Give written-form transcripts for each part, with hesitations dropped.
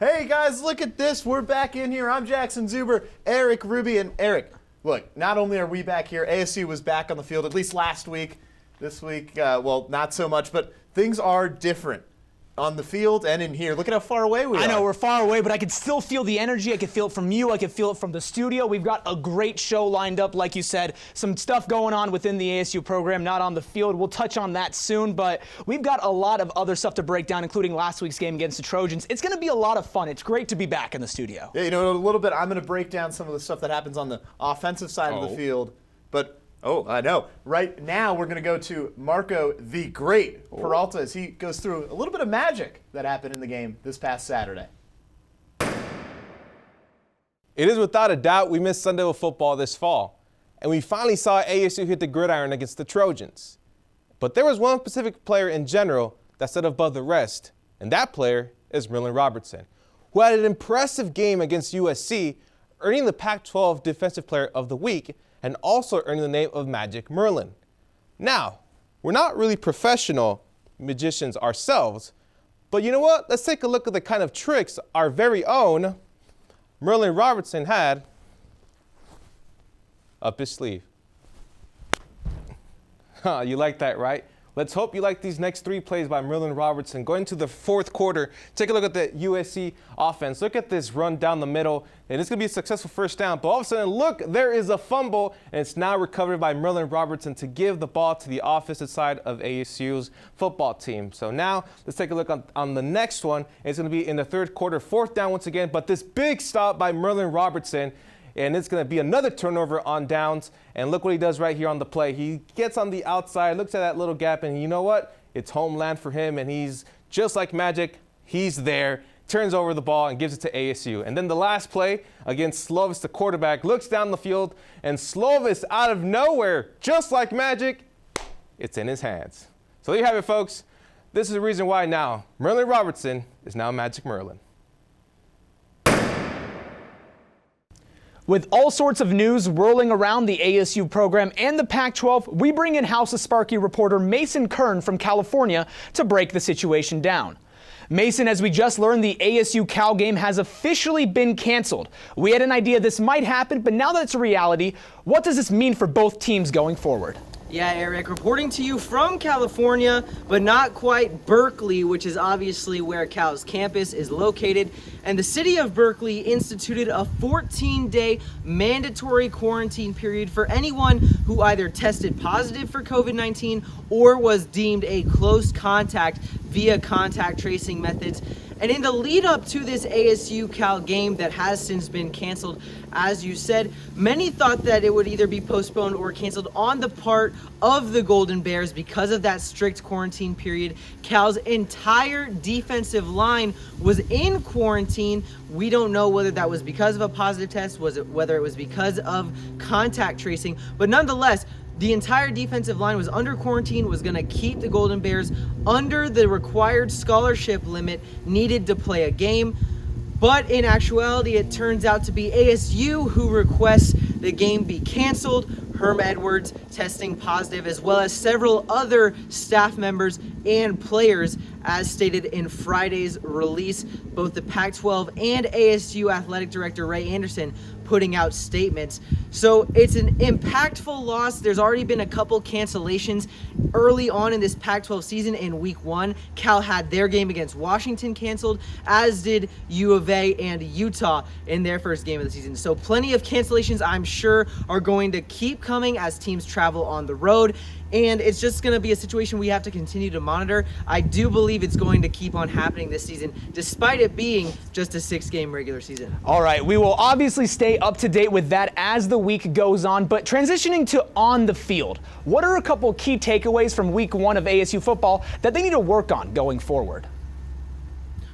Hey guys, look at this. We're back in here. I'm Jackson Zuber, Eric Ruby, and Eric. Look, not only are we back here, ASU was back on the field at least last week. This week, well, not so much, but things are different on the field and in here. Look at how far away we are. I know, we're far away, but I can still feel the energy. I can feel it from you. I can feel it from the studio. We've got a great show lined up, like you said. Some stuff going on within the ASU program, not on the field. We'll touch on that soon, but we've got a lot of other stuff to break down, including last week's game against the Trojans. It's going to be a lot of fun. It's great to be back in the studio. Yeah, you know, in a little bit, I'm going to break down some of the stuff that happens on the offensive side of the field, but I know. Right now, we're going to go to Marco the Great Peralta as he goes through a little bit of magic that happened in the game this past Saturday. It is without a doubt we missed Sunday with football this fall, and we finally saw ASU hit the gridiron against the Trojans. But there was one specific player in general that stood above the rest, and that player is Merlin Robertson, who had an impressive game against USC, earning the Pac-12 Defensive Player of the Week and also earning the name of Magic Merlin. Now, we're not really professional magicians ourselves, but you know what? Let's take a look at the kind of tricks our very own Merlin Robertson had up his sleeve. You like that, right? Let's hope you like these next three plays by Merlin Robertson. Going to the fourth quarter, take a look at the USC offense. Look at this run down the middle, and it's going to be a successful first down. But all of a sudden, look, there is a fumble, and it's now recovered by Merlin Robertson to give the ball to the offensive side of ASU's football team. So now let's take a look on the next one. It's going to be in the third quarter, fourth down once again, but this big stop by Merlin Robertson, and it's going to be another turnover on downs. And look what he does right here on the play. He gets on the outside, looks at that little gap, and you know what? It's homeland for him, and he's just like magic. He's there, turns over the ball, and gives it to ASU. And then the last play against Slovis, the quarterback, looks down the field, and Slovis, out of nowhere, just like magic, it's in his hands. So there you have it, folks. This is the reason why now Merlin Robertson is now Magic Merlin. With all sorts of news rolling around the ASU program and the Pac-12, we bring in House of Sparky reporter Mason Kern from California to break the situation down. Mason, as we just learned, the ASU Cal game has officially been canceled. We had an idea this might happen, but now that it's a reality, what does this mean for both teams going forward? Yeah, Eric, reporting to you from California, but not quite Berkeley, which is obviously where Cal's campus is located. And the city of Berkeley instituted a 14-day mandatory quarantine period for anyone who either tested positive for COVID-19 or was deemed a close contact via contact tracing methods. And in the lead up to this ASU Cal game that has since been canceled, as you said, many thought that it would either be postponed or canceled on the part of the Golden Bears because of that strict quarantine period. Cal's entire defensive line was in quarantine. We don't know whether that was because of a positive test, whether it was because of contact tracing, but nonetheless, the entire defensive line was under quarantine, was going to keep the Golden Bears under the required scholarship limit needed to play a game. But in actuality, it turns out to be ASU who requests the game be canceled. Herm Edwards testing positive, as well as several other staff members and players, as stated in Friday's release. Both the Pac-12 and ASU Athletic Director Ray Anderson putting out statements. So it's an impactful loss. There's already been a couple cancellations early on in this Pac-12 season. In week 1, Cal had their game against Washington canceled, as did U of A and Utah in their first game of the season. So plenty of cancellations, I'm sure, are going to keep coming as teams travel on the road. And it's just going to be a situation we have to continue to monitor. I do believe it's going to keep on happening this season, despite it being just a 6-game regular season. All right, we will obviously stay up to date with that as the week goes on, but transitioning to on the field, what are a couple key takeaways from week 1 of ASU football that they need to work on going forward?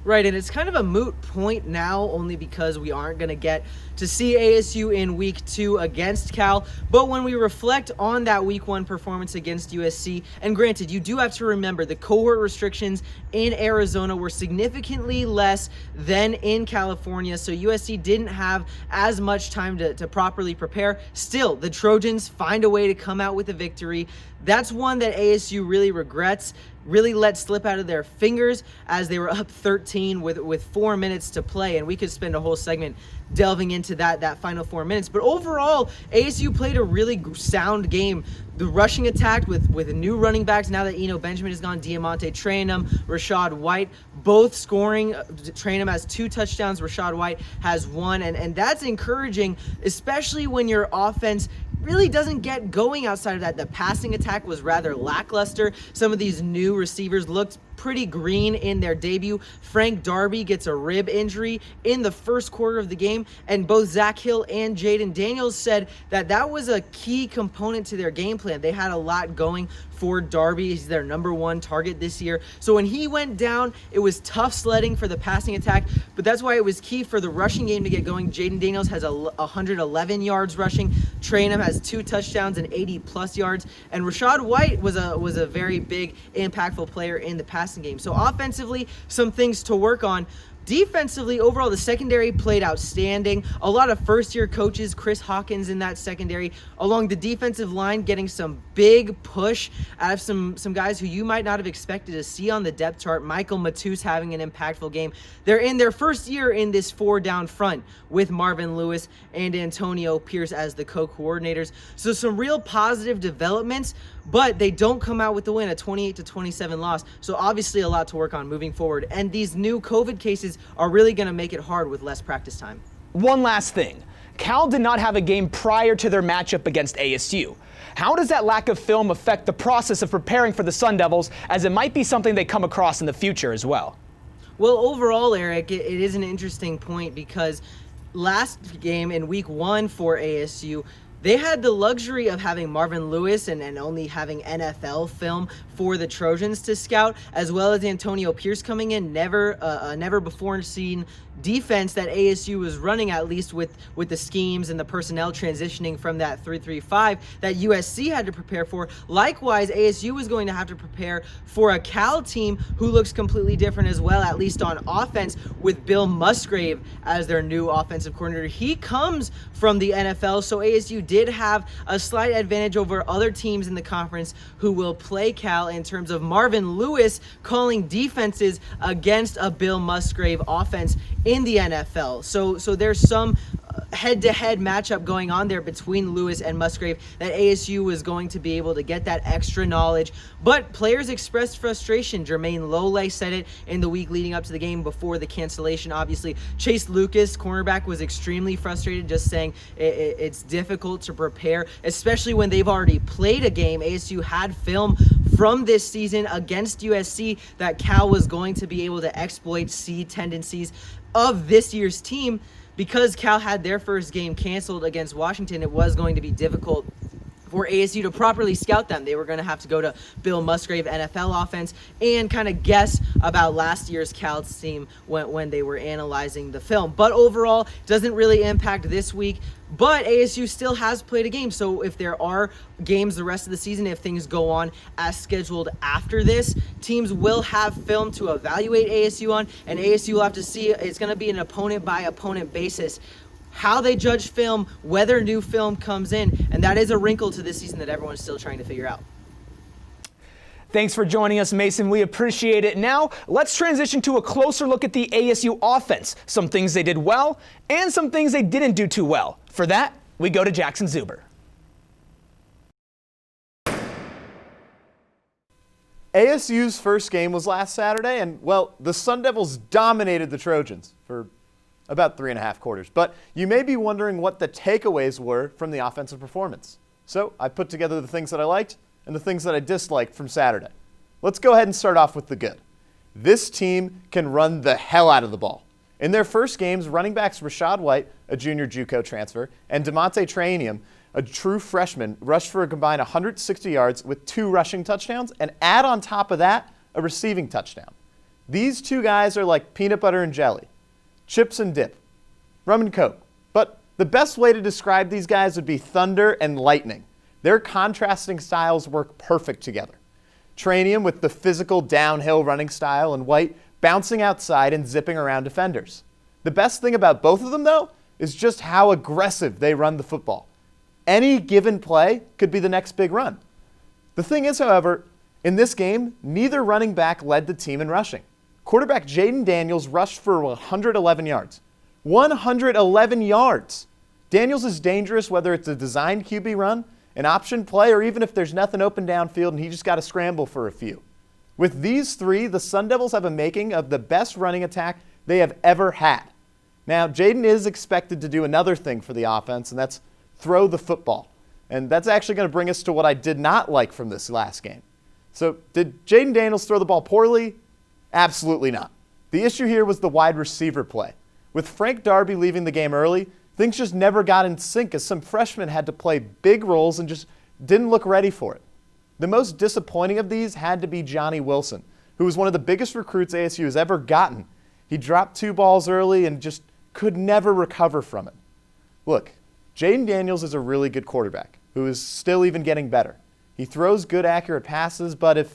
Right, and it's kind of a moot point now only because we aren't going to get to see ASU in week 2 against Cal. But when we reflect on that week 1 performance against USC, and granted, you do have to remember the cohort restrictions in Arizona were significantly less than in California, so USC didn't have as much time to properly prepare. Still, the Trojans find a way to come out with a victory. That's one that ASU really regrets. really let slip out of their fingers as they were up 13 with 4 minutes to play. And we could spend a whole segment delving into that final 4 minutes. But overall, ASU played a really sound game. The rushing attack with new running backs, now that Eno Benjamin is gone, Diamante Traynham, Rashad White, both scoring. Traynham has 2 touchdowns, Rashad White has 1, and that's encouraging, especially when your offense really doesn't get going outside of that. The passing attack was rather lackluster. Some of these new receivers looked pretty green in their debut. Frank Darby gets a rib injury in the first quarter of the game, and both Zach Hill and Jaden Daniels said that was a key component to their game plan. They had a lot going for Darby. He's their #1 target this year. So when he went down, it was tough sledding for the passing attack, but that's why it was key for the rushing game to get going. Jaden Daniels has 111 yards rushing. Traynham has 2 touchdowns and 80+ yards, and Rashad White was a very big, impactful player in the passing game. So offensively, some things to work on. Defensively, overall, the secondary played outstanding. A lot of first-year coaches, Chris Hawkins in that secondary, along the defensive line, getting some big push out of some guys who you might not have expected to see on the depth chart. Michael Matus having an impactful game. They're in their first year in this 4-down front with Marvin Lewis and Antonio Pierce as the co-coordinators. So some real positive developments, but they don't come out with the win, a 28-27 loss. So obviously a lot to work on moving forward. And these new COVID cases are really going to make it hard with less practice time. One last thing. Cal did not have a game prior to their matchup against ASU. How does that lack of film affect the process of preparing for the Sun Devils, as it might be something they come across in the future as well? Well, overall, Eric, it is an interesting point because last game in week 1 for ASU, they had the luxury of having Marvin Lewis and only having NFL film for the Trojans to scout, as well as Antonio Pierce coming in. Never before seen defense that ASU was running, at least with the schemes and the personnel transitioning from that 3-3-5 that USC had to prepare for. Likewise, ASU was going to have to prepare for a Cal team who looks completely different as well, at least on offense, with Bill Musgrave as their new offensive coordinator. He comes from the NFL, so ASU did have a slight advantage over other teams in the conference who will play Cal in terms of Marvin Lewis calling defenses against a Bill Musgrave offense in the NFL. So there's some head-to-head matchup going on there between Lewis and Musgrave that ASU was going to be able to get that extra knowledge. But players expressed frustration. Jermaine Lole said it in the week leading up to the game before the cancellation. Obviously, Chase Lucas, cornerback, was extremely frustrated, just saying it's difficult to prepare, especially when they've already played a game. ASU had film from this season against USC that Cal was going to be able to exploit, see tendencies of this year's team. Because Cal had their first game canceled against Washington, it was going to be difficult for ASU to properly scout them. They were going to have to go to Bill Musgrave NFL offense and kind of guess about last year's Cal team when they were analyzing the film. But overall, doesn't really impact this week. But ASU still has played a game, so if there are games the rest of the season, if things go on as scheduled after this, teams will have film to evaluate ASU on, and ASU will have to see. It's going to be an opponent-by-opponent basis, how they judge film, whether new film comes in, and that is a wrinkle to this season that everyone's still trying to figure out. Thanks for joining us, Mason. We appreciate it. Now, let's transition to a closer look at the ASU offense. Some things they did well and some things they didn't do too well. For that, we go to Jackson Zuber. ASU's first game was last Saturday, and, well, the Sun Devils dominated the Trojans for about 3.5 quarters. But you may be wondering what the takeaways were from the offensive performance. So I put together the things that I liked and the things that I disliked from Saturday. Let's go ahead and start off with the good. This team can run the hell out of the ball. In their first games, running backs Rashad White, a junior JUCO transfer, and Diamante Traynham, a true freshman, rushed for a combined 160 yards with 2 rushing touchdowns, and add on top of that a receiving touchdown. These 2 guys are like peanut butter and jelly, chips and dip, rum and coke. But the best way to describe these guys would be thunder and lightning. Their contrasting styles work perfect together. Traynham with the physical downhill running style, and White bouncing outside and zipping around defenders. The best thing about both of them, though, is just how aggressive they run the football. Any given play could be the next big run. The thing is, however, In this game, neither running back led the team in rushing. Quarterback Jaden Daniels rushed for 111 yards. 111 yards! Daniels is dangerous whether it's a designed QB run, an option play, or even if there's nothing open downfield and he just got to scramble for a few. With these three, the Sun Devils have a making of the best running attack they have ever had. Now, Jaden is expected to do another thing for the offense, and that's throw the football. And that's actually going to bring us to what I did not like from this last game. So, did Jaden Daniels throw the ball poorly? Absolutely not. The issue here was the wide receiver play. With Frank Darby leaving the game early, things just never got in sync as some freshmen had to play big roles and just didn't look ready for it. The most disappointing of these had to be Johnny Wilson, who was one of the biggest recruits ASU has ever gotten. He dropped 2 balls early and just could never recover from it. Look, Jaden Daniels is a really good quarterback who is still even getting better. He throws good, accurate passes, but if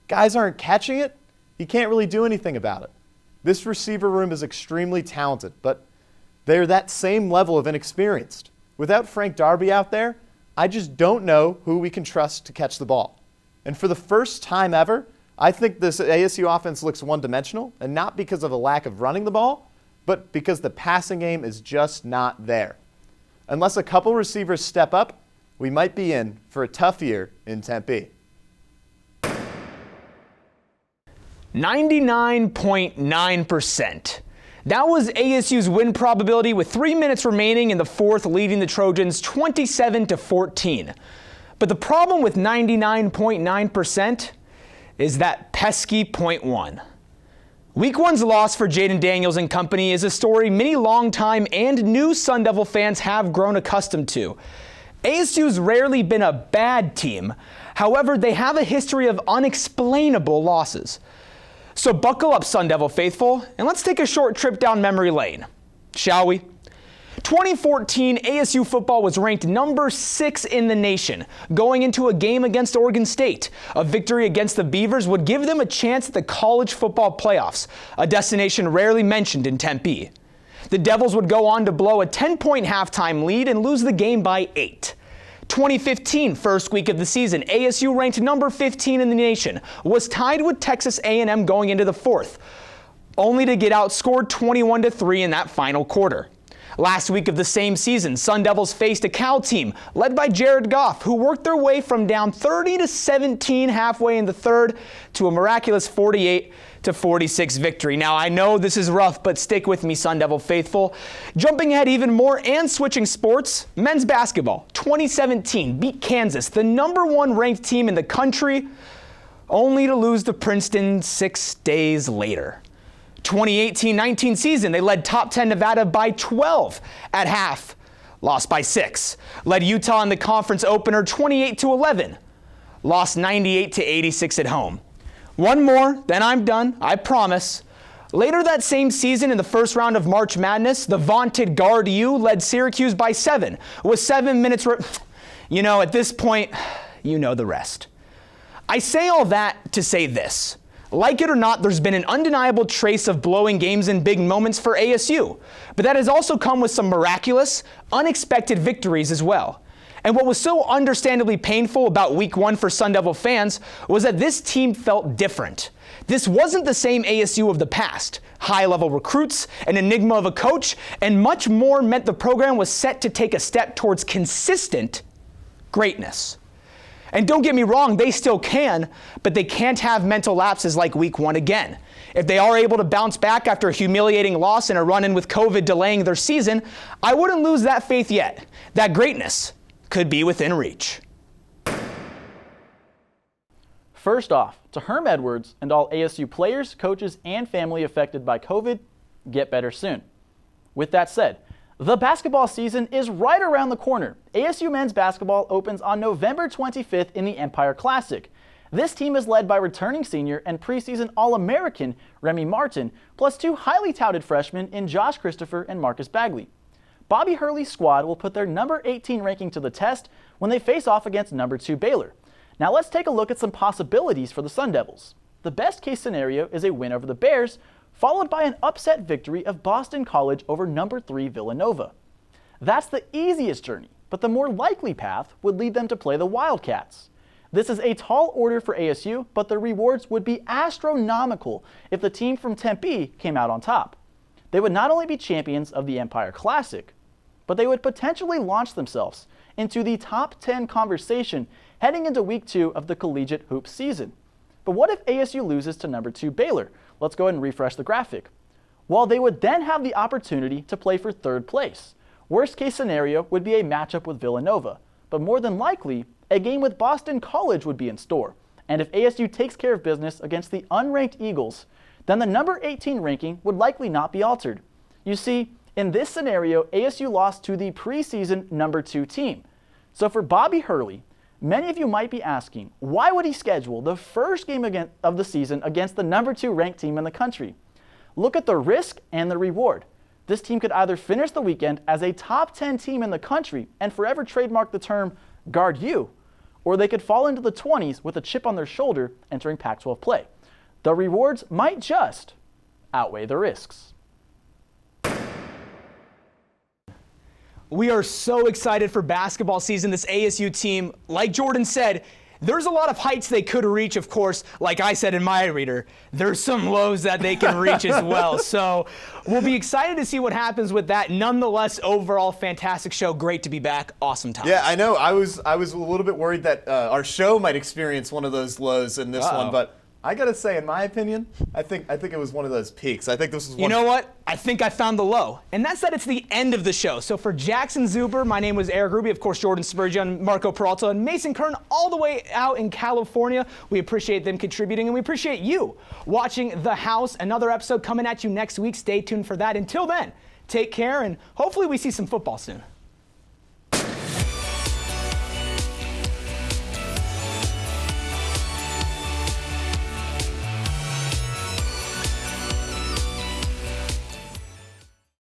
guys aren't catching it, he can't really do anything about it. This receiver room is extremely talented, but they're that same level of inexperienced. Without Frank Darby out there, I just don't know who we can trust to catch the ball. And for the first time ever, I think this ASU offense looks one-dimensional, and not because of a lack of running the ball, but because the passing game is just not there. Unless a couple receivers step up, we might be in for a tough year in Tempe. 99.9%. That was ASU's win probability with 3 minutes remaining in the fourth, leading the Trojans 27-14. But the problem with 99.9% is that pesky 0.1. Week 1's loss for Jaden Daniels and company is a story many longtime and new Sun Devil fans have grown accustomed to. ASU's rarely been a bad team. However, they have a history of unexplainable losses. So buckle up, Sun Devil faithful, and let's take a short trip down memory lane, shall we? 2014, ASU football was ranked number 6 in the nation. Going into a game against Oregon State, a victory against the Beavers would give them a chance at the college football playoffs, a destination rarely mentioned in Tempe. The Devils would go on to blow a 10-point halftime lead and lose the game by 8. 2015, first week of the season, ASU ranked number 15 in the nation, was tied with Texas A&M going into the fourth, only to get outscored 21-3 in that final quarter. Last week of the same season, Sun Devils faced a Cal team led by Jared Goff, who worked their way from down 30-17 halfway in the third to a miraculous 48-46 victory. Now, I know this is rough, but stick with me, Sun Devil faithful. Jumping ahead even more and switching sports, men's basketball, 2017 beat Kansas, the number 1 ranked team in the country, only to lose to Princeton 6 days later. 2018-19 season, they led top 10 Nevada by 12 at half, lost by 6. Led Utah in the conference opener 28-11, lost 98-86 at home. One more, then I'm done, I promise. Later that same season, in the first round of March Madness, the vaunted Guard U led Syracuse by 7, with 7 minutes. At this point, you know the rest. I say all that to say this. Like it or not, there's been an undeniable trace of blowing games in big moments for ASU, but that has also come with some miraculous, unexpected victories as well. And what was so understandably painful about Week 1 for Sun Devil fans was that this team felt different. This wasn't the same ASU of the past. High-level recruits, an enigma of a coach, and much more meant the program was set to take a step towards consistent greatness. And don't get me wrong, they still can, but they can't have mental lapses like Week 1 again. If they are able to bounce back after a humiliating loss and a run-in with COVID delaying their season, I wouldn't lose that faith yet. That greatness could be within reach. First off, to Herm Edwards and all ASU players, coaches, and family affected by COVID, get better soon. With that said, the basketball season is right around the corner. ASU men's basketball opens on November 25th in the Empire Classic. This team is led by returning senior and preseason All-American Remy Martin, plus 2 highly touted freshmen in Josh Christopher and Marcus Bagley. Bobby Hurley's squad will put their number 18 ranking to the test when they face off against number 2 Baylor. Now let's take a look at some possibilities for the Sun Devils. The best case scenario is a win over the Bears, followed by an upset victory of Boston College over number 3 Villanova. That's the easiest journey, but the more likely path would lead them to play the Wildcats. This is a tall order for ASU, but the rewards would be astronomical if the team from Tempe came out on top. They would not only be champions of the Empire Classic, but they would potentially launch themselves into the top 10 conversation heading into week 2 of the collegiate hoop season. But what if ASU loses to number 2 Baylor? Let's go ahead and refresh the graphic. Well, they would then have the opportunity to play for 3rd place. Worst case scenario would be a matchup with Villanova, but more than likely, a game with Boston College would be in store. And if ASU takes care of business against the unranked Eagles, then the number 18 ranking would likely not be altered. You see, in this scenario, ASU lost to the preseason number 2 team. So for Bobby Hurley, many of you might be asking, why would he schedule the first game of the season against the number 2 ranked team in the country? Look at the risk and the reward. This team could either finish the weekend as a top 10 team in the country and forever trademark the term guard you, or they could fall into the 20s with a chip on their shoulder entering Pac-12 play. The rewards might just outweigh the risks. We are so excited for basketball season. This ASU team, like Jordan said, there's a lot of heights they could reach, of course. Like I said in my reader, there's some lows that they can reach as well. So we'll be excited to see what happens with that. Nonetheless, overall, fantastic show. Great to be back. Awesome time. Yeah, I know. I was a little bit worried that our show might experience one of those lows in this one, but I gotta say, in my opinion, I think it was one of those peaks. I think this was one. You know what? I think I found the low, and that's that it's the end of the show. So for Jackson Zuber, my name was Eric Ruby, of course, Jordan Spurgeon, Marco Peralta, and Mason Kern, all the way out in California. We appreciate them contributing, and we appreciate you watching The House. Another episode coming at you next week. Stay tuned for that. Until then, take care, and hopefully we see some football soon.